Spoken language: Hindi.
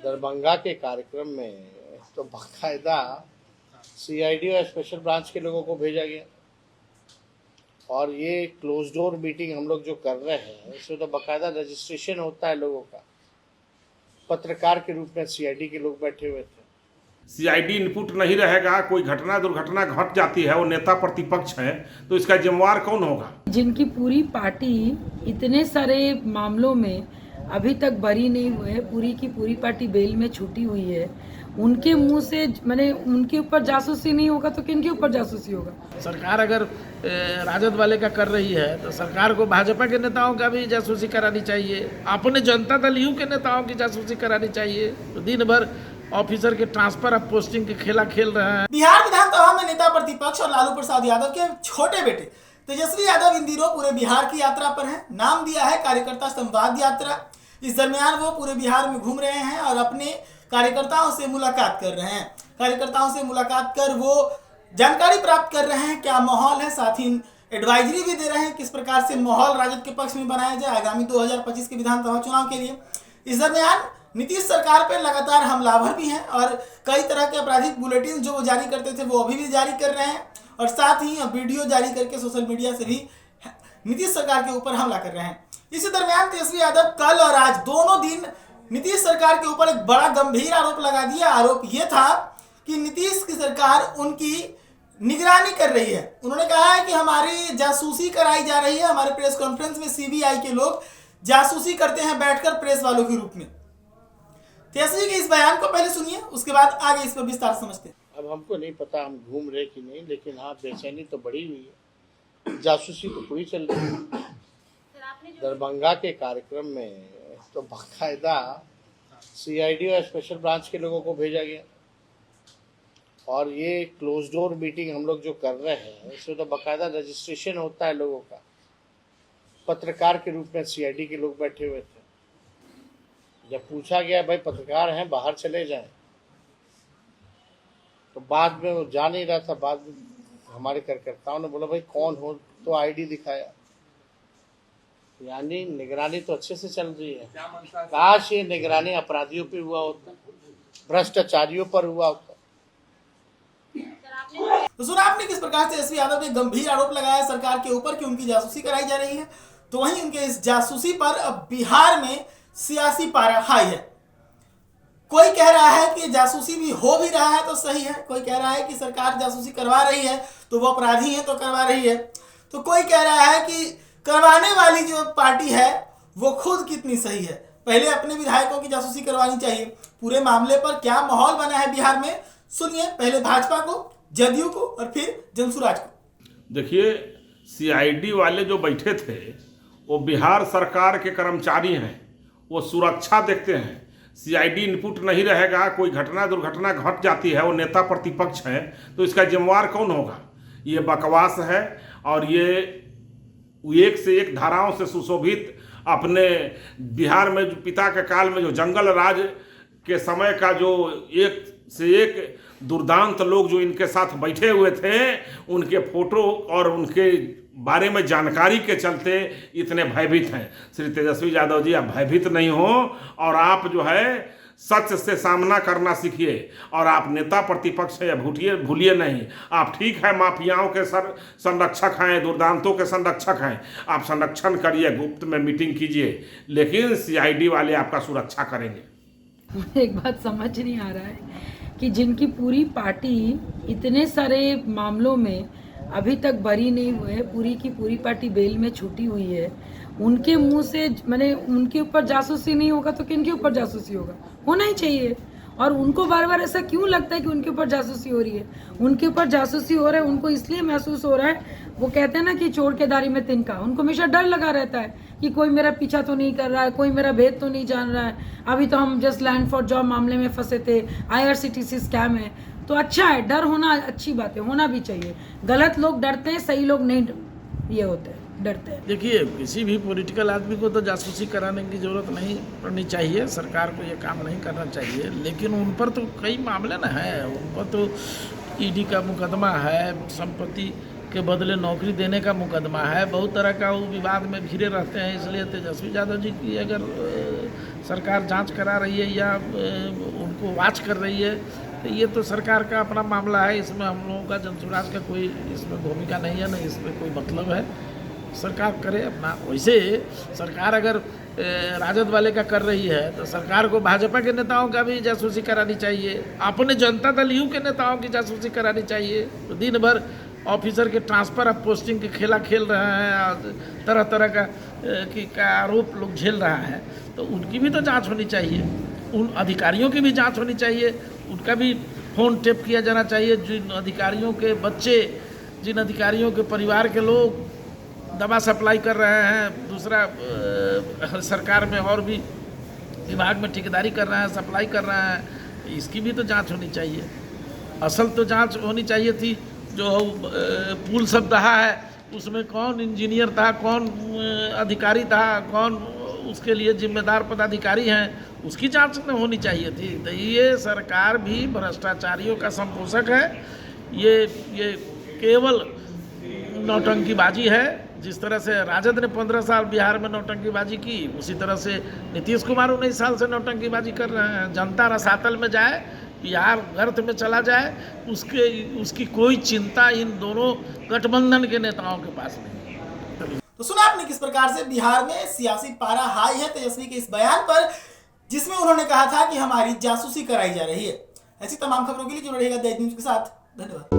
दरभंगा के कार्यक्रम में तो बाकायदा सीआईडी और स्पेशल ब्रांच के लोगों को भेजा गया और ये क्लोज डोर मीटिंग हम लोग जो कर रहे हैं इसमें तो बाकायदा रजिस्ट्रेशन होता है लोगों का। पत्रकार के रूप में सीआईडी के लोग बैठे हुए थे। सीआईडी इनपुट नहीं रहेगा, कोई घटना दुर्घटना घट जाती है, वो नेता प्रतिपक्ष है, तो इसका जिम्मेवार कौन होगा? जिनकी पूरी पार्टी इतने सारे मामलों में अभी तक बरी नहीं हुए है, पूरी की पूरी पार्टी बेल में छूटी हुई है, उनके मुंह से मैंने उनके ऊपर जासूसी नहीं होगा तो किनके ऊपर जासूसी होगा? सरकार अगर राजद वाले का कर रही है तो सरकार को भाजपा के नेताओं का भी जासूसी करानी चाहिए, अपने जनता दल यू के नेताओं की जासूसी करानी चाहिए। तो दिन भर ऑफिसर के ट्रांसफर अब पोस्टिंग के खेला खेल रहे हैं। बिहार विधानसभा में नेता प्रतिपक्ष और लालू प्रसाद यादव के छोटे बेटे तेजस्वी यादव इन दिनों पूरे बिहार की यात्रा पर हैं। नाम दिया है कार्यकर्ता संवाद यात्रा। इस दरमियान वो पूरे बिहार में घूम रहे हैं और अपने कार्यकर्ताओं से मुलाकात कर रहे हैं। कार्यकर्ताओं से मुलाकात कर वो जानकारी प्राप्त कर रहे हैं क्या माहौल है, साथ ही एडवाइजरी भी दे रहे हैं किस प्रकार से माहौल राजद के पक्ष में बनाया जाए आगामी 2025 के विधानसभा चुनाव के लिए। इस दरमियान नीतीश सरकार पर लगातार हमलावर भी हैं और कई तरह के आपराधिक बुलेटिन जो वो जारी करते थे वो अभी भी जारी कर रहे हैं और साथ ही वीडियो जारी करके सोशल मीडिया से भी नीतीश सरकार के ऊपर हमला कर रहे हैं। इसी दरमियान तेजस्वी यादव कल और आज दोनों दिन नीतीश सरकार के ऊपर एक बड़ा गंभीर आरोप लगा दिया। आरोप ये था कि नीतीश की सरकार उनकी निगरानी कर रही है। उन्होंने कहा है कि हमारी जासूसी कराई जा रही है। हमारे प्रेस कॉन्फ्रेंस में सीबीआई के लोग जासूसी करते हैं बैठकर प्रेस वालों के रूप में। तेजस्वी के इस बयान को पहले सुनिए, उसके बाद आगे इस पर विस्तार समझते हैं। अब हमको नहीं पता हम घूम रहे कि नहीं, लेकिन हाँ बेचैनी तो बढ़ी हुई है, जासूसी तो पूरी चल रही है। दरभंगा के कार्यक्रम में तो बाकायदा सीआईडी और स्पेशल ब्रांच के लोगों को भेजा गया और ये क्लोज डोर मीटिंग हम लोग जो कर रहे हैं इसमें तो बाकायदा रजिस्ट्रेशन होता है लोगों का। पत्रकार के रूप में सीआईडी के लोग बैठे हुए थे। जब पूछा गया भाई पत्रकार हैं बाहर चले जाएं, तो बाद में वो जा नहीं रहा था। बाद में हमारे कार्यकर्ताओं ने बोला भाई कौन हो, तो आईडी दिखाया। यानी निगरानी तो अच्छे से चल रही है। काश ये निगरानी अपराधियों पे हुआ होता, भ्रष्टाचारियों पर हुआ होता। तो सुना आपने किस प्रकार से तेजस्वी यादव ने गंभीर आरोप लगाया सरकार के ऊपर कि उनकी जासूसी कराई जा रही है। तो वहीं उनके इस जासूसी पर अब बिहार में सियासी पारा हाई है। कोई कह रहा है कि जासूसी भी हो भी रहा है तो सही है, कोई कह रहा है कि सरकार जासूसी करवा रही है तो वो अपराधी है तो करवा रही है, तो कोई कह रहा है कि करवाने वाली जो पार्टी है वो खुद कितनी सही है, पहले अपने विधायकों की जासूसी करवानी चाहिए। पूरे मामले पर क्या माहौल बना है बिहार में, सुनिए पहले भाजपा को, जदयू को और फिर जनसुराज को। देखिए, सीआईडी वाले जो बैठे थे वो बिहार सरकार के कर्मचारी हैं, वो सुरक्षा देखते हैं। सीआईडी इनपुट नहीं रहेगा, कोई घटना दुर्घटना घट जाती है, वो नेता प्रतिपक्ष है, तो इसका जिम्मेवार कौन होगा? ये बकवास है और ये एक से एक धाराओं से सुशोभित अपने बिहार में जो पिता के काल में जो जंगल राज के समय का जो एक से एक दुर्दांत लोग जो इनके साथ बैठे हुए थे, उनके फोटो और उनके बारे में जानकारी के चलते इतने भयभीत हैं। श्री तेजस्वी यादव जी, आप भयभीत नहीं हो और आप जो है सच से सामना करना सीखिए और आप नेता प्रतिपक्ष हैं, भूलिए नहीं। आप ठीक है माफियाओं के संरक्षक हैं, दुर्दांतों के संरक्षक हैं, आप संरक्षण करिए, गुप्त में मीटिंग कीजिए, लेकिन सीआईडी वाले आपका सुरक्षा करेंगे। एक बात समझ नहीं आ रहा है कि जिनकी पूरी पार्टी इतने सारे मामलों में अभी तक बरी नहीं हुए है, पूरी की पूरी पार्टी बेल में छूटी हुई है, उनके मुंह से मैंने उनके ऊपर जासूसी नहीं होगा तो किनके ऊपर जासूसी होगा? होना ही चाहिए। और उनको बार बार ऐसा क्यों लगता है कि उनके ऊपर जासूसी हो रही है? उनके ऊपर जासूसी हो रहा है, उनको इसलिए महसूस हो रहा है, वो कहते हैं ना कि चोर के दारी में तिनका, उनको हमेशा डर लगा रहता है कि कोई मेरा पीछा तो नहीं कर रहा है, कोई मेरा भेद तो नहीं जान रहा है। अभी तो हम जस्ट लैंड फॉर जॉब मामले में फंसे थे, IRCTC स्कैम है, तो अच्छा है, डर होना अच्छी बात है, होना भी चाहिए। गलत लोग डरते हैं, सही लोग नहीं ये होते हैं, डरते हैं। देखिए, किसी भी पॉलिटिकल आदमी को तो जासूसी कराने की जरूरत नहीं पड़नी चाहिए, सरकार को ये काम नहीं करना चाहिए, लेकिन उन पर तो कई मामले न हैं। उन पर तो ईडी का मुकदमा है, संपत्ति के बदले नौकरी देने का मुकदमा है, बहुत तरह का वो विवाद में घिरे रहते हैं। इसलिए तेजस्वी यादव जी की अगर सरकार जांच करा रही है या उनको वाच कर रही है, तो ये तो सरकार का अपना मामला है। इसमें हम लोगों का जनसुराज का कोई इसमें भूमिका नहीं है, न इसमें कोई मतलब है। सरकार करे अपना। वैसे सरकार अगर राजद वाले का कर रही है तो सरकार को भाजपा के नेताओं का भी जासूसी करानी चाहिए, अपने जनता दल यू के नेताओं की जासूसी करानी चाहिए। तो दिन भर ऑफिसर के ट्रांसफ़र ऑफ पोस्टिंग के खेला खेल रहे हैं, तरह तरह का आरोप लोग झेल रहा है, तो उनकी भी तो जांच होनी चाहिए। उन अधिकारियों की भी जांच होनी चाहिए, उनका भी फ़ोन टेप किया जाना चाहिए। जिन अधिकारियों के बच्चे, जिन अधिकारियों के परिवार के लोग दवा सप्लाई कर रहे हैं, दूसरा सरकार में और भी विभाग में ठेकेदारी कर रहे हैं, सप्लाई कर रहे हैं, इसकी भी तो जांच होनी चाहिए। असल तो जांच होनी चाहिए थी जो पुल सब रहा है उसमें कौन इंजीनियर था, कौन अधिकारी था, कौन उसके लिए जिम्मेदार पदाधिकारी हैं, उसकी जांच होनी चाहिए थी। तो ये सरकार भी भ्रष्टाचारियों का संपोषक है। ये केवल नौटंकीबाजी है। जिस तरह से राजद ने 15 साल बिहार में नौटंकीबाजी की, उसी तरह से नीतीश कुमार 19 साल से नौटंकीबाजी कर रहे हैं। जनता रसातल में जाए, बिहार गर्त में चला जाए, उसकी कोई चिंता इन दोनों गठबंधन के नेताओं के पास नहीं। तो सुना आपने किस प्रकार से बिहार में सियासी पारा हाई है तेजस्वी के इस बयान पर, जिसमें उन्होंने कहा था कि हमारी जासूसी कराई जा रही है। ऐसी तमाम खबरों के लिए जुड़े रहिएगा देश न्यूज के साथ। धन्यवाद।